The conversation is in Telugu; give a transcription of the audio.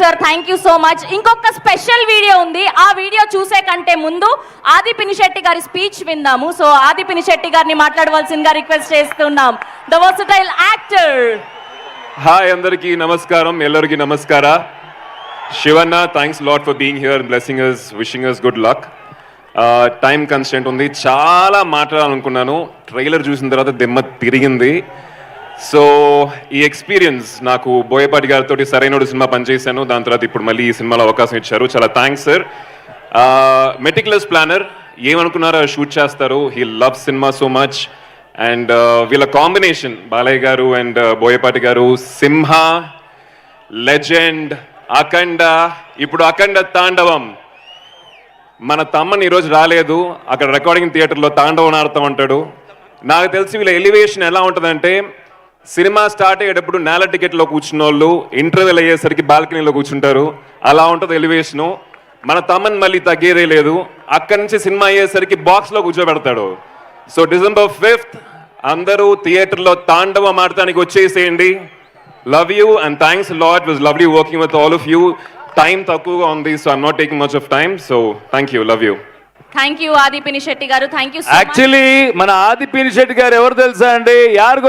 Sir, thank you so much. ఇంకొక స్పెషల్ వీడియో ఉంది, ఆ వీడియో చూసే కంటే ముందు ఆది పినిశెట్టి గారి స్పీచ్ విందాము. సో ఆది పినిశెట్టి గారిని మాట్లాడవలసిందిగా రిక్వెస్ట్ చేస్తున్నాం. The versatile actor. హాయ్ అందరికీ నమస్కారం, ఎల్లరికి నమస్కార. Shivanna, thanks lot for being here, blessing us, wishing us good luck. Time constant ఉంది, చాలా మాట్లాడాలనుకున్నాను. ట్రైలర్ చూసిన తర్వాత దిమ్మ తిరిగింది. సో ఈ ఎక్స్పీరియన్స్ నాకు బోయపాటి గారితో సరైనడు సినిమా పనిచేశాను, దాని తర్వాత ఇప్పుడు మళ్ళీ ఈ సినిమాలో అవకాశం ఇచ్చారు, చాలా థ్యాంక్స్ సార్. మెటిక్యులస్ ప్లానర్, ఏమనుకున్నారో షూట్ చేస్తారు. He love cinema so much. And వీళ్ళ కాంబినేషన్ బాలయ్య గారు అండ్ బోయపాటి గారు, సింహ, లెజెండ్, అఖండ, ఇప్పుడు అఖండ తాండవం. మన తమ్మని ఈరోజు రాలేదు, అక్కడ రికార్డింగ్ థియేటర్లో తాండవం ఆడుతూ ఉంటాడు. నాకు తెలిసి వీళ్ళ ఎలివేషన్ ఎలా ఉంటుందంటే, సినిమా స్టార్ట్ అయ్యేటప్పుడు నేల టికెట్లో కూర్చున్న వాళ్ళు ఇంటర్వెల్ అయ్యేసరికి బాల్కనీలో కూర్చుంటారు, అలా ఉంటుంది ఎలివేషను. మన తమ్మని మళ్ళీ తగ్గేదే లేదు, అక్కడి నుంచి సినిమా అయ్యేసరికి బాక్స్లో కూర్చోబెడతాడు. సో December 5th అందరూ థియేటర్లో తాండవం ఆడటానికి వచ్చేసేయండి. Love you and thanks lot. It was lovely working with all of you. Time తక్కువగా ఉంది, so I'm not taking much of time. So thank you, love you. Thank you ఆది పినిశెట్టి గారు, థ్యాంక్ యూ. యాక్చువల్లీ మన ఆది పినిశెట్టి గారు ఎవరు తెలుసా అండి? యారు